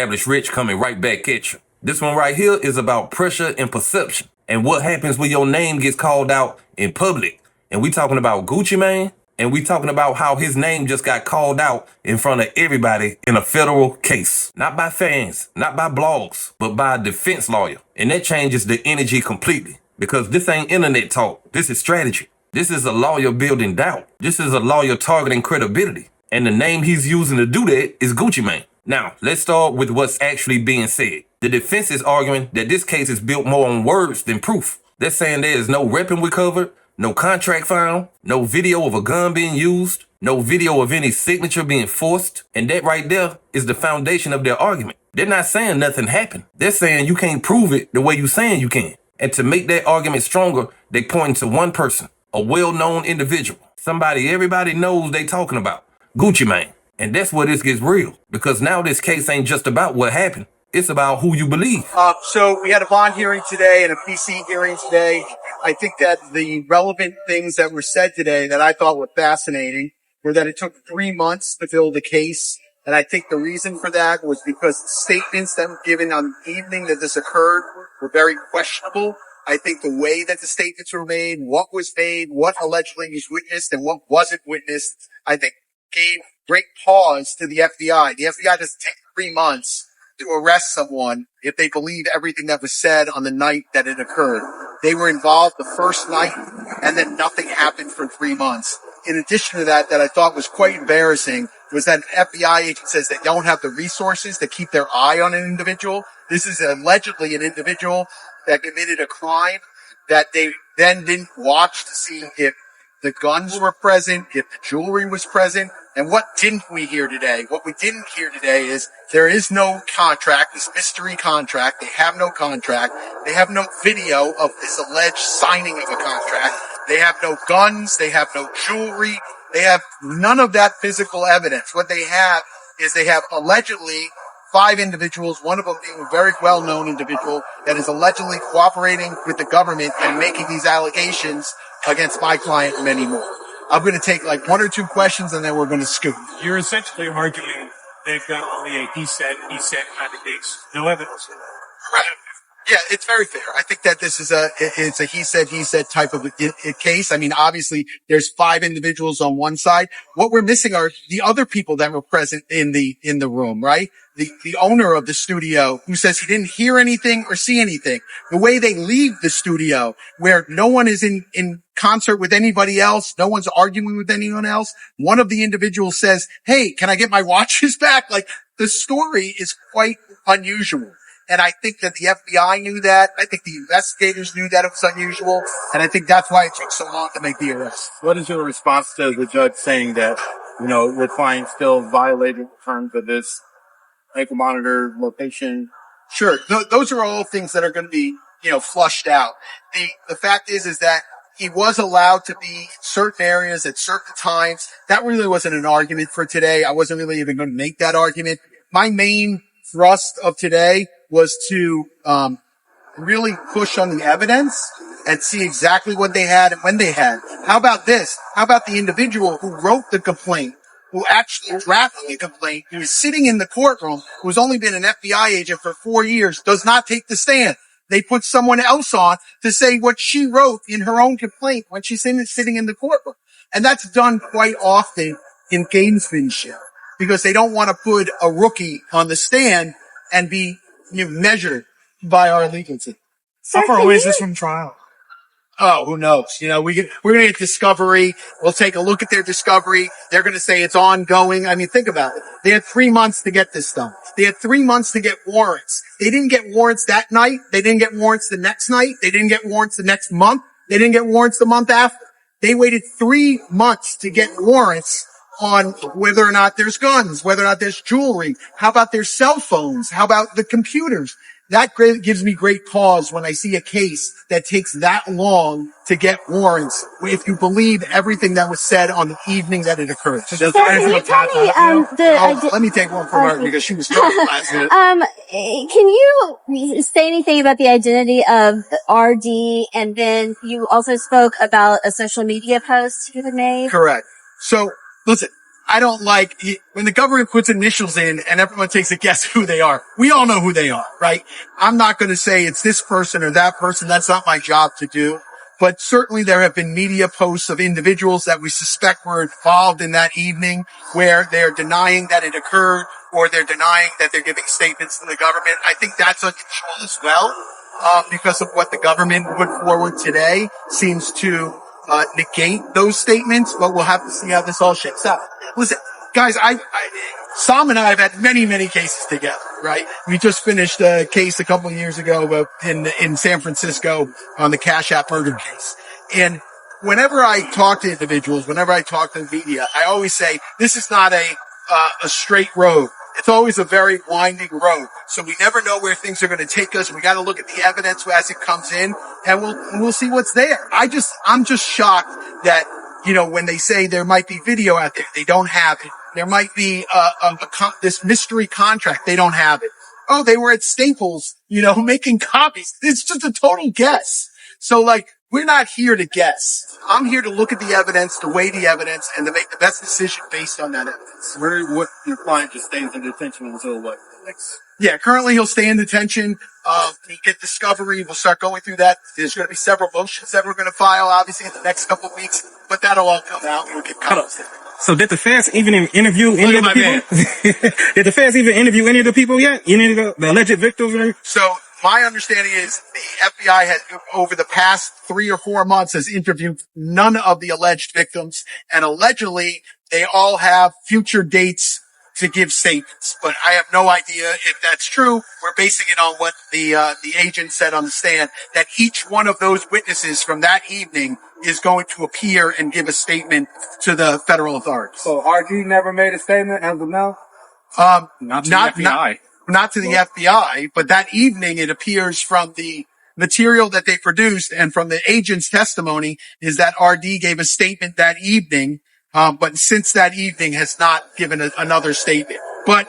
established Rich coming right back at you. This one right here is about pressure and perception and what happens when your name gets called out in public. And we talking about Guccimane, and we talking about how his name just got called out in front of everybody in a federal case. Not by fans, not by blogs, but by a defense lawyer. And that changes the energy completely, because this ain't internet talk. This is strategy. This is a lawyer building doubt. This is a lawyer targeting credibility. And the name he's using to do that is Guccimane. Now, let's start with what's actually being said. The defense is arguing that this case is built more on words than proof. They're saying there is no weapon recovered, no contract found, no video of a gun being used, no video of any signature being forced. And that right there is the foundation of their argument. They're not saying nothing happened. They're saying you can't prove it the way you're saying you can. And to make that argument stronger, they point to one person, a well-known individual, somebody everybody knows they talking about, Guccimane. And that's where this gets real, because now this case ain't just about what happened. It's about who you believe. So we had a bond hearing today and a PC hearing today. I think that the relevant things that were said today that I thought were fascinating were that it took 3 months to build the case. And I think the reason for that was because the statements that were given on the evening that this occurred were very questionable. I think the way that the statements were made, what was made, what allegedly was witnessed and what wasn't witnessed, I think gave great pause to the FBI. The FBI doesn't take 3 months to arrest someone if they believe everything that was said on the night that it occurred. They were involved the first night, and then nothing happened for 3 months. In addition to that I thought was quite embarrassing was that an FBI agent says they don't have the resources to keep their eye on an individual. This is allegedly an individual that committed a crime that they then didn't watch to see if the guns were present, if the jewelry was present. And what didn't we hear today? What we didn't hear today is there is no contract, this mystery contract. They have no contract. They have no video of this alleged signing of a contract. They have no guns. They have no jewelry. They have none of that physical evidence. What they have is they have allegedly 5 individuals, one of them being a very well-known individual that is allegedly cooperating with the government and making these allegations against my client and many more. I'm going to take like 1 or 2 questions and then we're going to scoop. You're essentially arguing they've got only a he said kind of case. No evidence. Right. Yeah, it's very fair. I think that this is it's a he said type of a case. I mean, obviously there's 5 individuals on one side. What we're missing are the other people that were present in the room, right? The owner of the studio who says he didn't hear anything or see anything. The way they leave the studio where no one is in concert with anybody else. No one's arguing with anyone else. One of the individuals says, "Hey, can I get my watches back?" Like, the story is quite unusual. And I think that the FBI knew that. I think the investigators knew that it was unusual. And I think that's why it took so long to make the arrest. What is your response to the judge saying that, your client still violated the terms of this ankle monitor location? Sure. Those are all things that are going to be, flushed out. The fact is that he was allowed to be in certain areas at certain times. That really wasn't an argument for today. I wasn't really even going to make that argument. My main thrust of today was to really push on the evidence and see exactly what they had and when they had. How about this? How about the individual who wrote the complaint, who actually drafted the complaint, who was sitting in the courtroom, who's only been an FBI agent for 4 years, does not take the stand. They put someone else on to say what she wrote in her own complaint when she's sitting in the courtroom. And that's done quite often in gamesmanship because they don't want to put a rookie on the stand and be measured by our legal team. How far away is this from trial? Oh, who knows? We're going to get discovery. We'll take a look at their discovery. They're going to say it's ongoing. I mean, think about it. They had 3 months to get this done. They had 3 months to get warrants. They didn't get warrants that night. They didn't get warrants the next night. They didn't get warrants the next month. They didn't get warrants the month after. They waited 3 months to get warrants on whether or not there's guns, whether or not there's jewelry. How about their cell phones? How about the computers? That gives me great pause when I see a case that takes that long to get warrants, if you believe everything that was said on the evening that it occurred. So can you tell me, let me take one from her because she was talking last minute. Can you say anything about the identity of RD? And then you also spoke about a social media post you had made. Correct. So listen, I don't like when the government puts initials in and everyone takes a guess who they are. We all know who they are, right? I'm not going to say it's this person or that person. That's not my job to do. But certainly there have been media posts of individuals that we suspect were involved in that evening where they're denying that it occurred or they're denying that they're giving statements to the government. I think that's unusual as well, because of what the government put forward today seems to negate those statements, but we'll have to see how this all shakes out. Listen, guys, Sam and I have had many, many cases together, right? We just finished a case a couple of years ago in San Francisco on the Cash App murder case. And whenever I talk to individuals, whenever I talk to the media, I always say this is not a straight road. It's always a very winding road. So we never know where things are going to take us. We got to look at the evidence as it comes in and we'll see what's there. I'm just shocked that, when they say there might be video out there, they don't have it. There might be this mystery contract. They don't have it. Oh, they were at Staples, making copies. It's just a total guess. So we're not here to guess. I'm here to look at the evidence, to weigh the evidence, and to make the best decision based on that evidence. What your client just stays in detention until what? Yeah, currently he'll stay in detention. We get discovery. We'll start going through that. There's going to be several motions that we're going to file, obviously, in the next couple of weeks, but that'll all come out. We'll get comments. So did the feds even interview any of the people? Did the feds even interview any of the people yet? Any of the alleged victims? So my understanding is the FBI has, over the past 3 or 4 months, has interviewed none of the alleged victims, and allegedly they all have future dates to give statements. But I have no idea if that's true. We're basing it on what the agent said on the stand, that each one of those witnesses from that evening is going to appear and give a statement to the federal authorities. So R.G. never made a statement as of now? Not to the FBI. Not to the FBI, but that evening it appears from the material that they produced and from the agent's testimony is that R.D. gave a statement that evening, but since that evening has not given another statement. But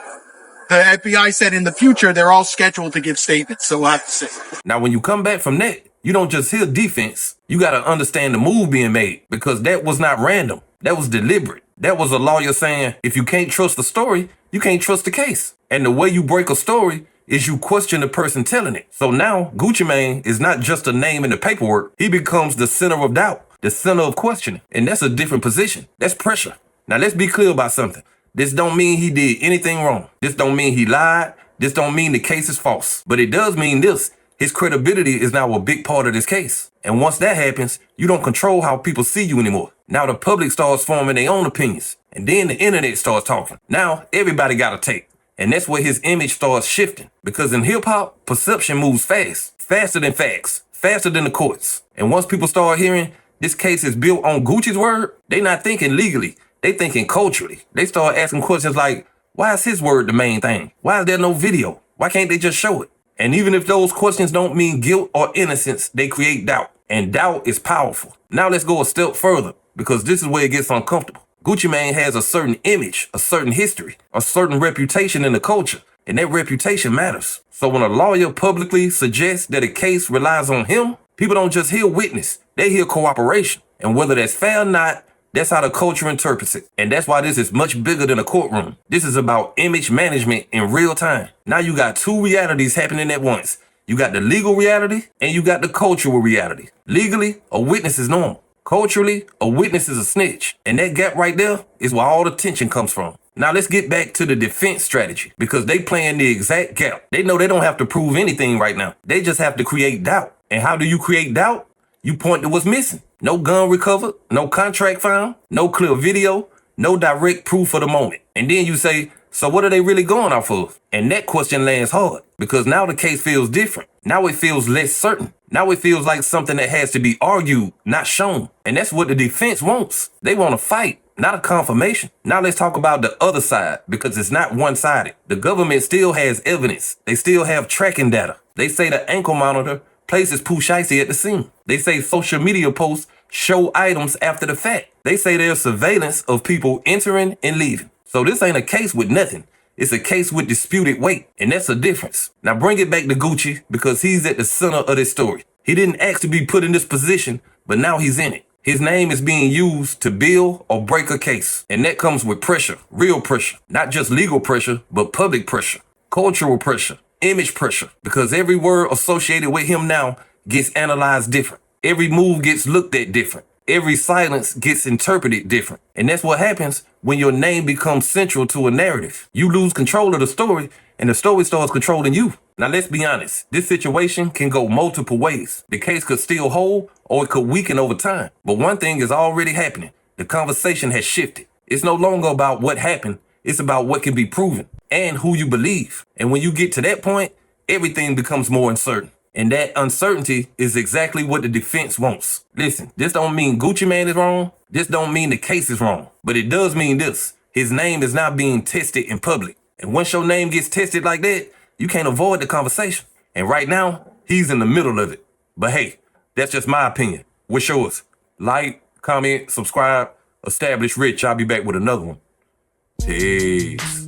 the FBI said in the future they're all scheduled to give statements, so we'll have to see. Now, when you come back from that, you don't just hear defense. You got to understand the move being made, because that was not random. That was deliberate. That was a lawyer saying, if you can't trust the story, you can't trust the case. And the way you break a story is you question the person telling it. So now guccimane is not just a name in the paperwork. He becomes the center of doubt, the center of questioning. And that's a different position. That's pressure. Now, let's be clear about something. This don't mean he did anything wrong. This don't mean he lied. This don't mean the case is false. But it does mean this. His credibility is now a big part of this case. And once that happens, you don't control how people see you anymore. Now the public starts forming their own opinions. And then the internet starts talking. Now everybody got a take. And that's where his image starts shifting. Because in hip hop, perception moves fast. Faster than facts. Faster than the courts. And once people start hearing this case is built on Gucci's word, they not thinking legally. They thinking culturally. They start asking questions like, why is his word the main thing? Why is there no video? Why can't they just show it? And even if those questions don't mean guilt or innocence, they create doubt. And doubt is powerful. Now let's go a step further, because this is where it gets uncomfortable. Guccimane has a certain image, a certain history, a certain reputation in the culture, and that reputation matters. So when a lawyer publicly suggests that a case relies on him, people don't just hear witness, they hear cooperation. And whether that's fair or not, that's how the culture interprets it. And that's why this is much bigger than a courtroom. This is about image management in real time. Now you got two realities happening at once. You got the legal reality and you got the cultural reality. Legally, a witness is normal. Culturally, a witness is a snitch. And that gap right there is where all the tension comes from. Now let's get back to the defense strategy, because they playing the exact gap. They know they don't have to prove anything right now. They just have to create doubt. And how do you create doubt? You point to what's missing. No gun recovered, no contract found, no clear video, no direct proof of the moment. And then you say, so what are they really going off of? And that question lands hard, because now the case feels different. Now it feels less certain. Now it feels like something that has to be argued, not shown. And that's what the defense wants. They want a fight, not a confirmation. Now let's talk about the other side, because it's not one-sided. The government still has evidence. They still have tracking data. They say the ankle monitor places poohshiesty at the scene. They say social media posts show items after the fact. They say there's surveillance of people entering and leaving. So this ain't a case with nothing. It's a case with disputed weight, and that's a difference. Now bring it back to Gucci, because he's at the center of this story. He didn't ask to be put in this position, but now he's in it. His name is being used to build or break a case. And that comes with pressure, real pressure. Not just legal pressure, but public pressure, cultural pressure, image pressure. Because every word associated with him now gets analyzed different. Every move gets looked at different. Every silence gets interpreted different. And that's what happens when your name becomes central to a narrative. You lose control of the story, and the story starts controlling you. Now, let's be honest. This situation can go multiple ways. The case could still hold, or it could weaken over time. But one thing is already happening. The conversation has shifted. It's no longer about what happened. It's about what can be proven and who you believe. And when you get to that point, everything becomes more uncertain. And that uncertainty is exactly what the defense wants. Listen, this don't mean Guccimane is wrong. This don't mean the case is wrong. But it does mean this. His name is not being tested in public. And once your name gets tested like that, you can't avoid the conversation. And right now, he's in the middle of it. But hey, that's just my opinion. What's yours? Like, comment, subscribe, establish rich. I'll be back with another one. Peace.